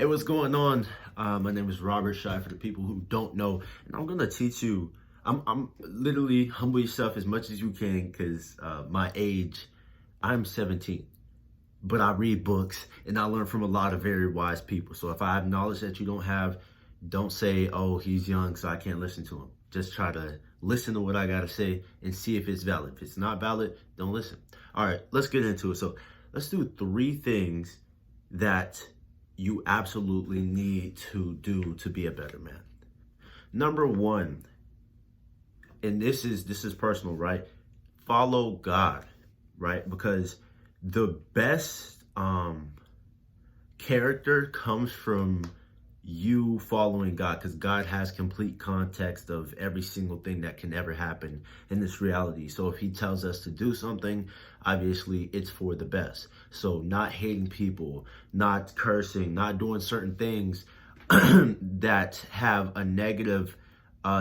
Hey, what's going on? My name is Robert Shy for the people who don't know, and I'm gonna teach you. I'm literally humble yourself as much as you can, because my age, I'm 17, but I read books and I learn from a lot of very wise people. So if I have knowledge that you don't have, don't say, "Oh, he's young, so I can't listen to him." Just try to listen to what I gotta say and see if it's valid. If it's not valid, don't listen. All right, let's get into it. So let's do three things that you absolutely need to do to be a better man. Number one, and this is personal, right? Follow God, right? Because the best character comes from you following God, because God has complete context of every single thing that can ever happen in this reality. So if he tells us to do something, obviously it's for the best. So not hating people, not cursing, not doing certain things that have a negative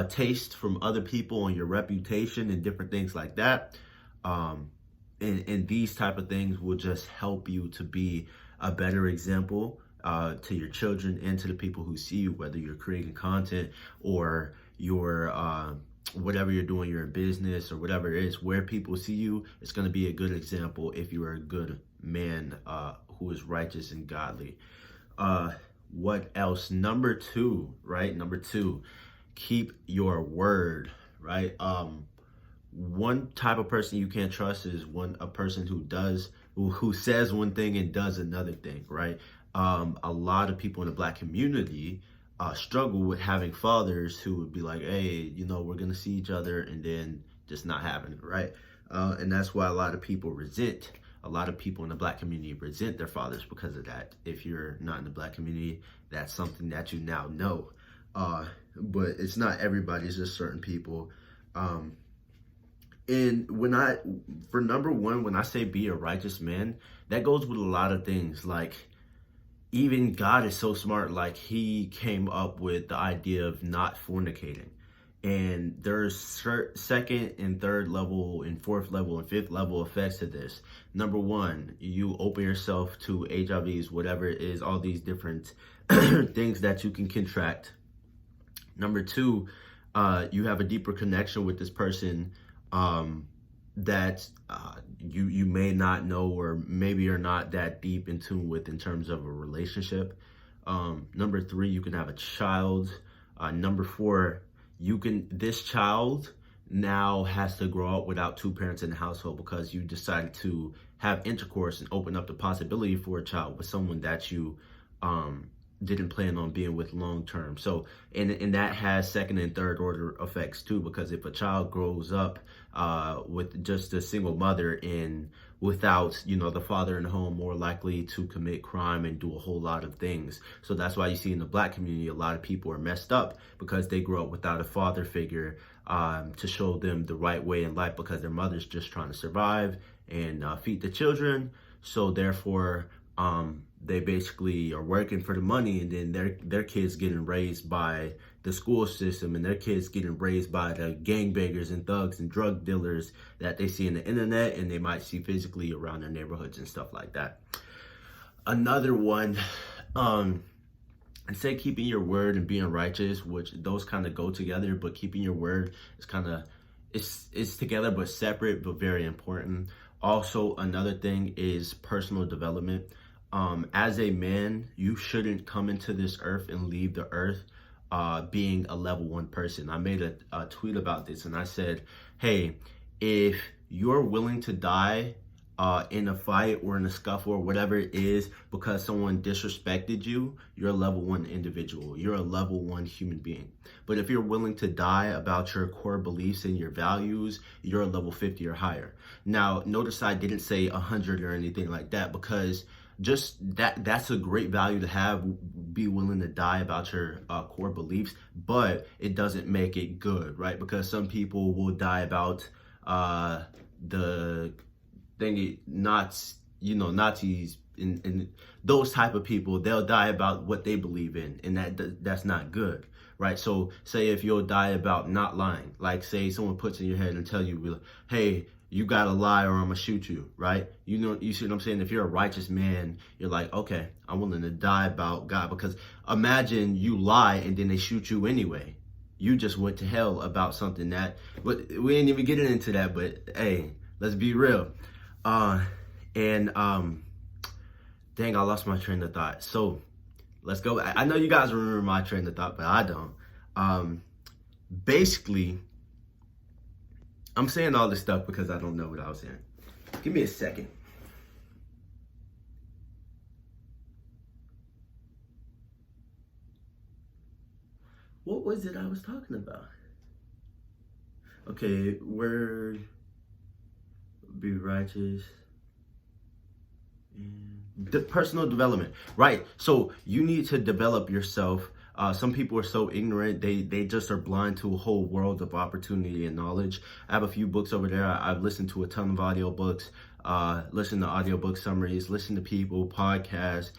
taste from other people on your reputation and different things like that. And these type of things will just help you to be a better example to your children and to the people who see you, whether you're creating content or you're whatever you're doing, you're in business or whatever it is, where people see you, it's going to be a good example if you are a good man who is righteous and godly. What else? Number two, right? Number two, keep your word, right? One type of person you can't trust is a person who says one thing and does another thing, right? A lot of people in the Black community struggle with having fathers who would be like, "Hey, we're gonna see each other," and then just not having it, right? And that's why a lot of people in the Black community resent their fathers because of that. If you're not in the Black community, that's something that you now know. But it's not everybody; it's just certain people. And for number one, when I say be a righteous man, that goes with a lot of things. Like, even God is so smart, like he came up with the idea of not fornicating. And there's second and third level and fourth level and fifth level effects to this. Number one, you open yourself to HIVs, whatever it is, all these different things that you can contract. Number two, you have a deeper connection with this person that you may not know, or maybe you're not that deep in tune with in terms of a relationship. Number three, you can have a child. Number four, this child now has to grow up without two parents in the household because you decided to have intercourse and open up the possibility for a child with someone that you didn't plan on being with long term. So, and that has second and third order effects too, because if a child grows up with just a single mother and without, the father in the home, more likely to commit crime and do a whole lot of things. So that's why you see in the Black community, a lot of people are messed up because they grew up without a father figure to show them the right way in life, because their mother's just trying to survive and feed the children. So therefore, they basically are working for the money, and then their kids getting raised by the school system, and their kids getting raised by the gangbangers and thugs and drug dealers that they see in the internet and they might see physically around their neighborhoods and stuff like that. Another one, and say keeping your word and being righteous, which those kind of go together, but keeping your word is kind of it's together but separate, but very important. Also, another thing is personal development. As a man, you shouldn't come into this earth and leave the earth being a level 1 person. I made a tweet about this, and I said, hey, if you're willing to die in a fight or in a scuffle or whatever it is because someone disrespected you, you're a level 1 individual. You're a level 1 human being. But if you're willing to die about your core beliefs and your values, you're a level 50 or higher. Now, notice I didn't say 100 or anything like that, because just that's a great value to have, be willing to die about your core beliefs, but it doesn't make it good, right? Because some people will die about the thing, Nazis and those type of people. They'll die about what they believe in, and that's not good, right? So say if you'll die about not lying, like say someone puts in your head and tell you, hey, you gotta lie or I'm gonna shoot you, right? You see what I'm saying? If you're a righteous man, you're like, okay, I'm willing to die about God. Because imagine you lie and then they shoot you anyway. You just went to hell about something but we ain't even getting into that, but hey, let's be real. Dang, I lost my train of thought. So let's go. I know you guys remember my train of thought, but I don't. Basically, I'm saying all this stuff because I don't know what I was saying. Give me a second. What was it I was talking about? Okay, word, be righteous. The personal development, right? So you need to develop yourself. Some people are so ignorant, they just are blind to a whole world of opportunity and knowledge. I have a few books over there. I've listened to a ton of audiobooks, listened to audiobook summaries, listened to people, podcasts,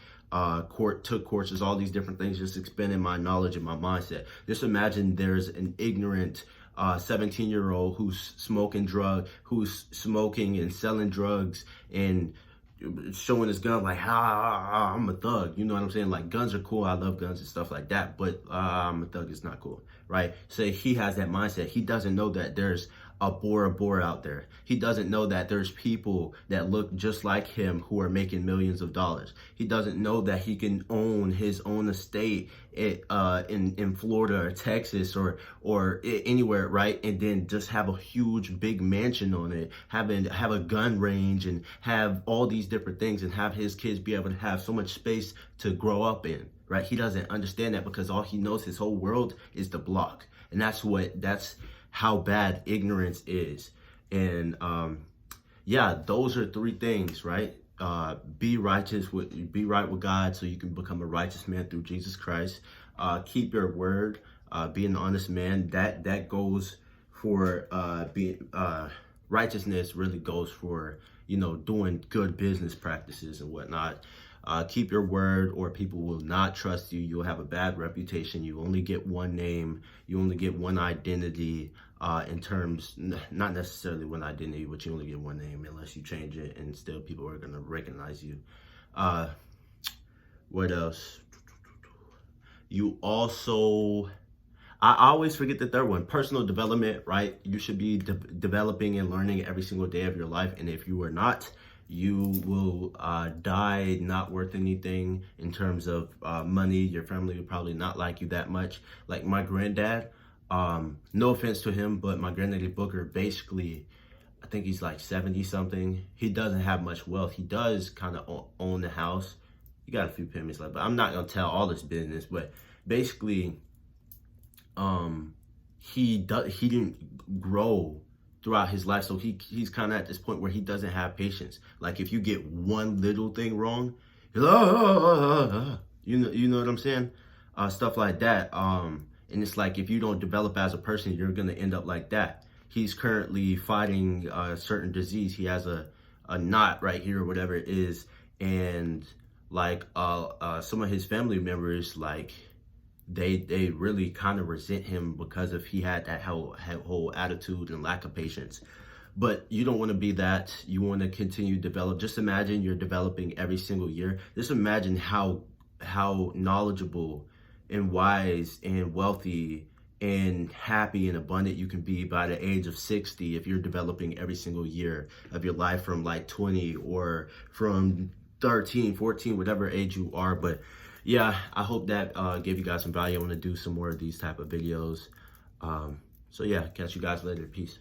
took courses, all these different things, just expanding my knowledge and my mindset. Just imagine there's an ignorant 17-year-old who's smoking and selling drugs and showing his gun like, I'm a thug. You know what I'm saying? Like, guns are cool. I love guns and stuff like that. But I'm a thug is not cool, right? So he has that mindset. He doesn't know that there's a Bora Bora out there. He doesn't know that there's people that look just like him who are making millions of dollars. He doesn't know that he can own his own estate in Florida or Texas or anywhere, right? And then just have a huge big mansion on it, have a gun range and have all these different things and have his kids be able to have so much space to grow up in, right? He doesn't understand that because all he knows, his whole world is the block. And that's how bad ignorance is. And yeah, those are three things, right? Be right with God so you can become a righteous man through Jesus Christ. Keep your word, be an honest man. That goes for righteousness really goes for, doing good business practices and whatnot. Keep your word or people will not trust you. You'll have a bad reputation. You only get one name. You only get one identity in terms, not necessarily one identity, but you only get one name unless you change it and still people are going to recognize you. What else? You also, I always forget the third one, personal development, right? You should be developing and learning every single day of your life. And if you are not, you will die not worth anything in terms of money. Your family will probably not like you that much. Like my granddad, no offense to him, but my granddaddy Booker, basically, I think he's like 70 something. He doesn't have much wealth. He does kind of own the house. He got a few pennies left, but I'm not gonna tell all this business. But basically, he didn't grow throughout his life, so he's kind of at this point where he doesn't have patience. Like if you get one little thing wrong, he's like, you know what I'm saying, stuff like that. And it's like if you don't develop as a person, you're gonna end up like that. He's currently fighting a certain disease. He has a knot right here, or whatever it is, and like some of his family members, like they really kind of resent him because of he had that whole attitude and lack of patience. But you don't want to be that. You want to continue to develop. Just imagine you're developing every single year. Just imagine how knowledgeable and wise and wealthy and happy and abundant you can be by the age of 60 if you're developing every single year of your life from like 20 or from 13, 14, whatever age you are. But yeah, I hope that gave you guys some value. I want to do some more of these type of videos. So yeah, catch you guys later. Peace.